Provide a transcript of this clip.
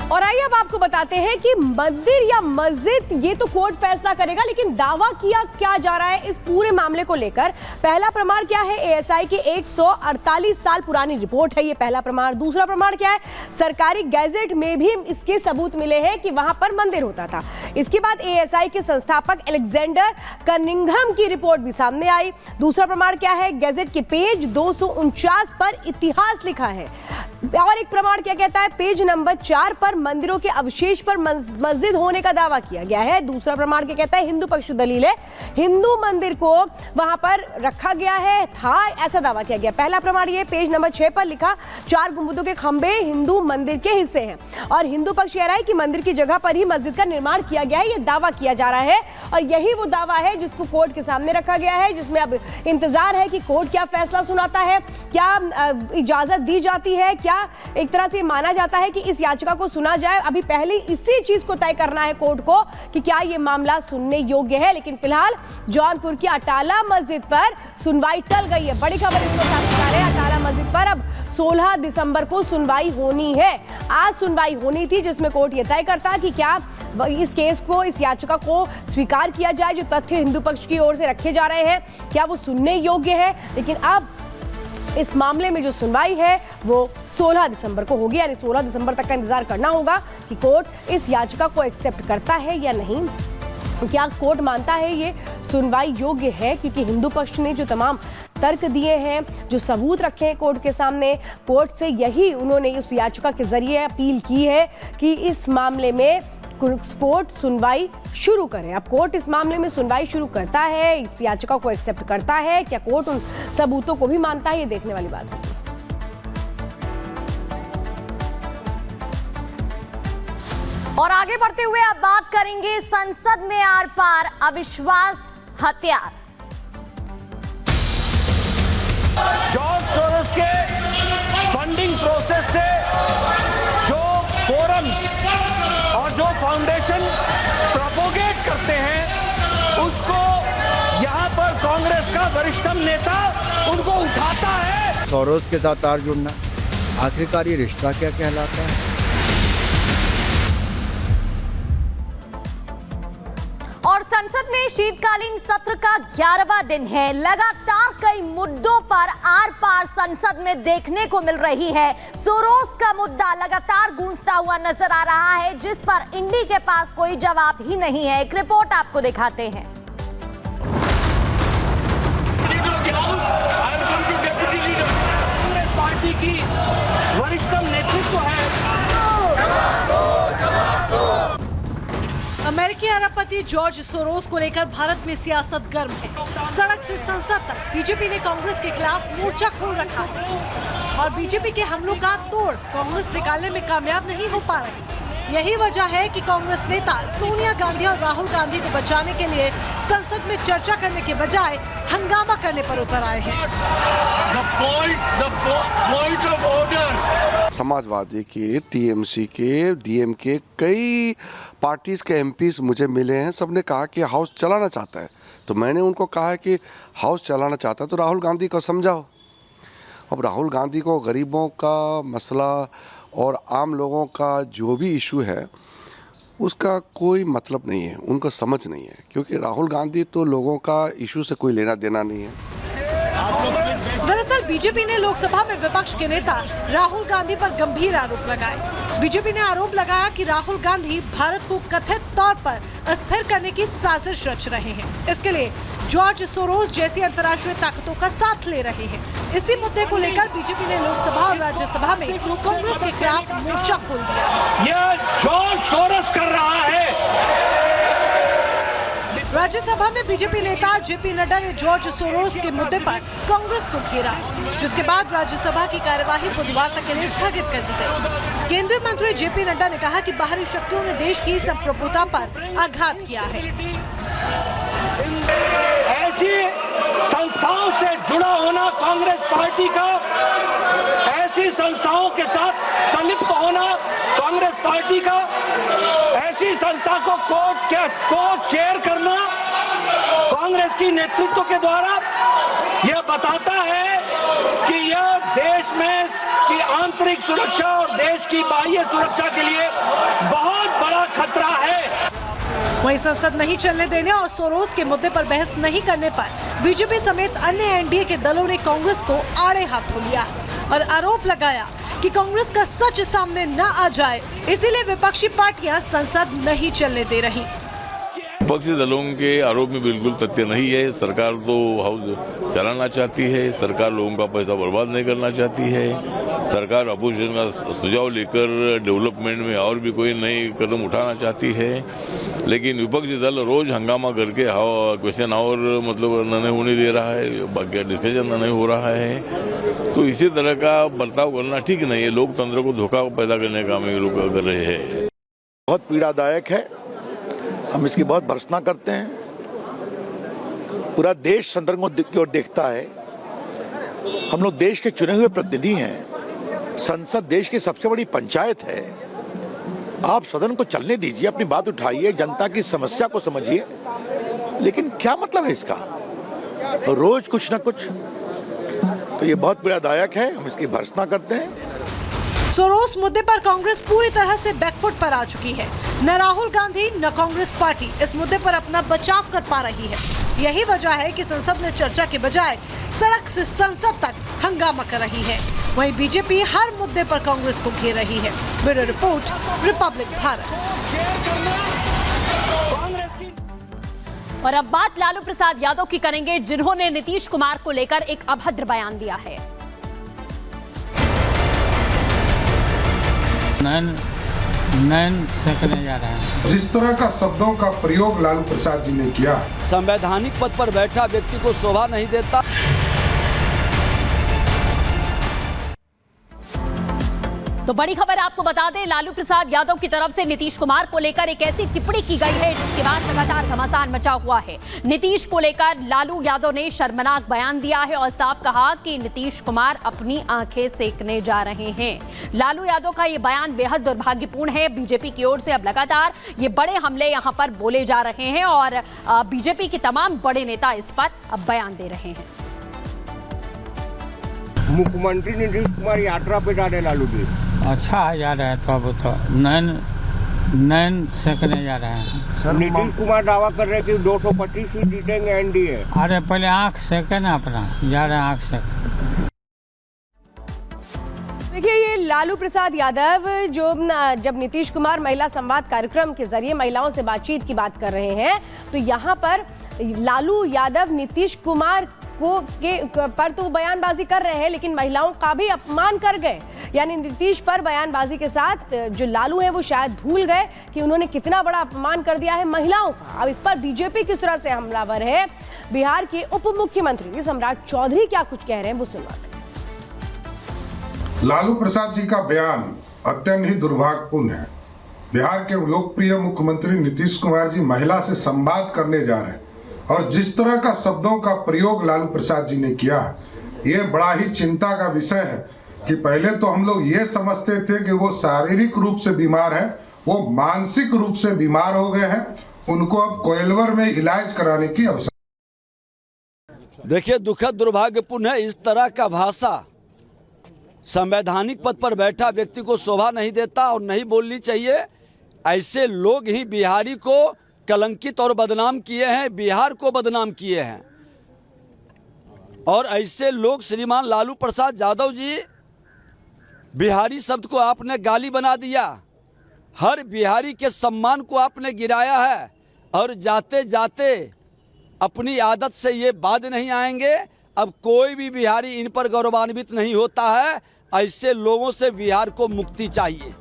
और आइए अब आपको बताते हैं कि मंदिर या मस्जिद ये तो कोर्ट फैसला करेगा, लेकिन दावा किया क्या जा रहा है इस पूरे मामले को लेकर। पहला प्रमाण क्या है? एएसआई की 148 साल पुरानी रिपोर्ट है ये पहला प्रमाण। दूसरा प्रमाण क्या है? सरकारी गैजेट में भी इसके सबूत मिले हैं कि वहां पर मंदिर होता था। इसके बाद एएसआई के संस्थापक अलेक्जेंडर कनिंघम की रिपोर्ट भी सामने आई। दूसरा प्रमाण क्या है? गैजेट के पेज 249 पर इतिहास लिखा है। और एक प्रमाण क्या कहता है? पेज नंबर 4 पर मंदिरों के अवशेष पर मस्जिद होने का दावा किया गया है। दूसरा प्रमाण क्या कहता है? हिंदू पक्ष दलील है, हिंदू मंदिर को वहां पर रखा गया है, था ऐसा दावा किया गया। पहला प्रमाण ये पेज नंबर 6 पर लिखा 4 गुंबदों के खंभे हिंदू मंदिर के हिस्से हैं, और हिंदू पक्ष कह रहा है कि मंदिर की जगह पर ही मस्जिद का निर्माण किया गया है, ये दावा किया जा रहा है। और यही वो दावा है जिसको कोर्ट के सामने रखा गया है, जिसमें अब इंतजार है कि कोर्ट क्या फैसला सुनाता है, क्या इजाजत दी जाती है, क्या एक तरह से माना जाता है कि इस याचिका को सुना जाए। अभी पहले इसी चीज को तय करना है कोर्ट को कि क्या यह मामला सुनने योग्य है। लेकिन फिलहाल जौनपुर की अटाला मस्जिद पर सुनवाई टल गई है। बड़ी खबर इसको सामने आ रही है, अटाला मस्जिद पर अब 16 दिसंबर को सुनवाई होनी है। आज सुनवाई होनी थी जिसमें कोर्ट यह तय करता कि क्या इस केस को, इस याचिका को स्वीकार किया जाए, जो तथ्य हिंदू पक्ष की ओर से रखे जा रहे हैं क्या वो सुनने योग्य है। लेकिन अब इस मामले में जो सुनवाई है वो 16 दिसंबर को होगी, यानी 16 दिसंबर तक का इंतजार करना होगा कि कोर्ट इस याचिका को एक्सेप्ट करता है या नहीं। क्या कोर्ट मानता है ये सुनवाई योग्य है, क्योंकि हिंदू पक्ष ने जो तमाम तर्क दिए हैं, जो सबूत रखे हैं कोर्ट के सामने, कोर्ट से यही उन्होंने उस याचिका के जरिए अपील की है कि इस मामले में कोर्ट सुनवाई शुरू करे। अब कोर्ट इस मामले में सुनवाई शुरू करता है, इस याचिका को एक्सेप्ट करता है, क्या कोर्ट उन सबूतों को भी मानता है, ये देखने वाली बात है। और आगे बढ़ते हुए अब बात करेंगे संसद में आर पार अविश्वास हथियार। जॉर्ज सोरोस के फंडिंग प्रोसेस से जो फोरम्स और जो फाउंडेशन प्रोपोगेट करते हैं, उसको यहाँ पर कांग्रेस का वरिष्ठतम नेता उनको उठाता है। सोरोस के साथ तार जुड़ना, आखिरकार ये रिश्ता क्या कहलाता है? और संसद में शीतकालीन सत्र का 11वां दिन है। लगातार कई मुद्दों पर आर पार संसद में देखने को मिल रही है। सोरोस का मुद्दा लगातार गूंजता हुआ नजर आ रहा है, जिस पर इंडी के पास कोई जवाब ही नहीं है। एक रिपोर्ट आपको दिखाते हैं। पार्टी की वरिष्ठतम नेतृत्व है। अमेरिकी अरबपति जॉर्ज सोरोस को लेकर भारत में सियासत गर्म है। सड़क से संसद तक बीजेपी ने कांग्रेस के खिलाफ मोर्चा खोल रखा है, और बीजेपी के हमलों का तोड़ कांग्रेस निकालने में कामयाब नहीं हो पा रही। यही वजह है कि कांग्रेस नेता सोनिया गांधी और राहुल गांधी को बचाने के लिए संसद में चर्चा करने के बजाय हंगामा करने पर उतर आए हैं। समाजवादी के, टीएमसी के, डीएमके कई पार्टीज के एमपीज मुझे मिले हैं। सबने कहा कि हाउस चलाना चाहता है, तो मैंने उनको कहा कि हाउस चलाना चाहता है तो राहुल गांधी को समझाओ। अब राहुल गांधी को गरीबों का मसला और आम लोगों का जो भी इशू है उसका कोई मतलब नहीं है, उनको समझ नहीं है, क्योंकि राहुल गांधी तो लोगों का इशू से कोई लेना देना नहीं है। दरअसल बीजेपी ने लोकसभा में विपक्ष के नेता राहुल गांधी पर गंभीर आरोप लगाए। बीजेपी ने आरोप लगाया कि राहुल गांधी भारत को कथित तौर पर अस्थिर करने की साजिश रच रहे हैं। इसके लिए जॉर्ज सोरोस जैसी अंतर्राष्ट्रीय ताकतों का साथ ले रहे हैं। इसी मुद्दे को लेकर बीजेपी ने लोकसभा और राज्यसभा में कांग्रेस के खिलाफ मोर्चा खोल दिया। यह जॉर्ज सोरोस कर रहा है। राज्यसभा में बीजेपी नेता जेपी नड्डा ने जॉर्ज सोरोस के मुद्दे पर कांग्रेस को घेरा, जिसके बाद राज्यसभा की कार्यवाही बुधवार तक के लिए स्थगित कर दी गई। केंद्रीय मंत्री जेपी नड्डा ने कहा कि बाहरी शक्तियों ने देश की संप्रभुता पर आघात किया है। ऐसी संस्थाओं से जुड़ा होना कांग्रेस पार्टी का, ऐसी संस्थाओं के साथ संलिप्त होना कांग्रेस पार्टी का, ऐसी संस्था को कोर्ट चेयर करना कांग्रेस की नेतृत्व के द्वारा, यह बताता है कि यह देश में की आंतरिक सुरक्षा और देश की बाह्य सुरक्षा के लिए वहीं संसद नहीं चलने देने और सोरोस के मुद्दे पर बहस नहीं करने पर बीजेपी समेत अन्य एनडीए के दलों ने कांग्रेस को आड़े हाथों लिया और आरोप लगाया कि कांग्रेस का सच सामने न आ जाए, इसीलिए विपक्षी पार्टियां संसद नहीं चलने दे रही। विपक्षी दलों के आरोप में बिल्कुल तथ्य नहीं है। सरकार तो हाउस चलाना चाहती है, सरकार लोगों का पैसा बर्बाद नहीं करना चाहती है। सरकार अपोजिशन का सुझाव लेकर डेवलपमेंट में और भी कोई नई कदम उठाना चाहती है, लेकिन विपक्षी दल रोज हंगामा करके क्वेश्चन और मतलब नहीं होने दे रहा है, बाकी डिस्कशन नहीं हो रहा है। तो इसी तरह का बर्ताव करना ठीक नहीं है। लोकतंत्र को धोखा पैदा करने का हम लोग कर रहे हैं। बहुत पीड़ादायक है, हम इसकी बहुत भर्त्सना करते हैं। पूरा देश सदन की ओर देखता है। हम लोग देश के चुने हुए प्रतिनिधि हैं। संसद देश की सबसे बड़ी पंचायत है। आप सदन को चलने दीजिए, अपनी बात उठाइए, जनता की समस्या को समझिए, लेकिन क्या मतलब है इसका? रोज कुछ ना कुछ। तो ये बहुत पीड़ादायक है, हम इसकी भर्त्सना करते हैं। सोरोस मुद्दे पर कांग्रेस पूरी तरह से बैकफुट पर आ चुकी है। न राहुल गांधी न कांग्रेस पार्टी इस मुद्दे पर अपना बचाव कर पा रही है। यही वजह है कि संसद में चर्चा के बजाय सड़क से संसद तक हंगामा कर रही है। वहीं बीजेपी हर मुद्दे पर कांग्रेस को घेर रही है। Bureau report, Republic Bharat. और अब बात लालू प्रसाद यादव की करेंगे, जिन्होंने नीतीश कुमार को लेकर एक अभद्र बयान दिया है। नैन सेकने जा रहा है। जिस तरह का शब्दों का प्रयोग लालू प्रसाद जी ने किया, संवैधानिक पद पर बैठा व्यक्ति को शोभा नहीं देता। तो बड़ी खबर आपको बता दें, लालू प्रसाद यादव की तरफ से नीतीश कुमार को लेकर एक ऐसी टिप्पणी की गई है जिसके बाद लगातार घमासान मचा हुआ है। नीतीश को लेकर लालू यादव ने शर्मनाक बयान दिया है और साफ कहा कि नीतीश कुमार अपनी आंखें सेकने जा रहे हैं। लालू यादव का ये बयान बेहद दुर्भाग्यपूर्ण है। बीजेपी की ओर से अब लगातार ये बड़े हमले यहां पर बोले जा रहे हैं और बीजेपी के तमाम बड़े नेता इस पर अब बयान दे रहे हैं। मुख्यमंत्री नीतीश कुमार यात्रा पे जा रहे लालू जी। अच्छा जा रहा है, तो अब तो नैन सेकने जा रहे हैं। नीतीश कुमार दावा कर रहे हैं कि 225 सीट जीतेंगे एनडीए। अरे पहले आंख सेके ना अपना, जा रहे हैं आंख सेक। देखिए, ये लालू प्रसाद यादव जो जब नीतीश कुमार महिला संवाद कार्यक्रम के जरिए महिलाओं से बातचीत की बात कर रहे हैं, तो यहाँ पर लालू यादव नीतीश कुमार पर तो बयानबाजी कर रहे हैं, लेकिन महिलाओं का भी अपमान कर गए। यानी नीतीश पर बयानबाजी के साथ जो लालू है वो शायद भूल गए कि उन्होंने कितना बड़ा अपमान कर दिया है महिलाओं का। अब इस पर बीजेपी किस तरह से हमलावर है, बिहार के उप मुख्यमंत्री सम्राट चौधरी क्या कुछ कह रहे हैं वो सुनवाते हैं। लालू प्रसाद जी का बयान अत्यंत ही दुर्भाग्यपूर्ण है। बिहार के लोकप्रिय मुख्यमंत्री नीतीश कुमार जी महिला से संवाद करने जा रहे हैं और जिस तरह का शब्दों का प्रयोग लालू प्रसाद जी ने किया, ये बड़ा ही चिंता का विषय है कि पहले तो हम लोग ये समझते थे कि वो शारीरिक रूप से बीमार है, वो मानसिक रूप से बीमार हो गए हैं। उनको अब कोइलवर में इलाज कराने की आवश्यकता। देखिए, दुखद दुर्भाग्यपूर्ण है। इस तरह का भाषा संवैधानिक पद पर बैठा व्यक्ति को शोभा नहीं देता और नहीं बोलनी चाहिए। ऐसे लोग ही बिहारी को कलंकित और बदनाम किए हैं, बिहार को बदनाम किए हैं। और ऐसे लोग, श्रीमान लालू प्रसाद यादव जी, बिहारी शब्द को आपने गाली बना दिया, हर बिहारी के सम्मान को आपने गिराया है और जाते जाते अपनी आदत से ये बाज नहीं आएंगे। अब कोई भी बिहारी इन पर गौरवान्वित नहीं होता है। ऐसे लोगों से बिहार को मुक्ति चाहिए।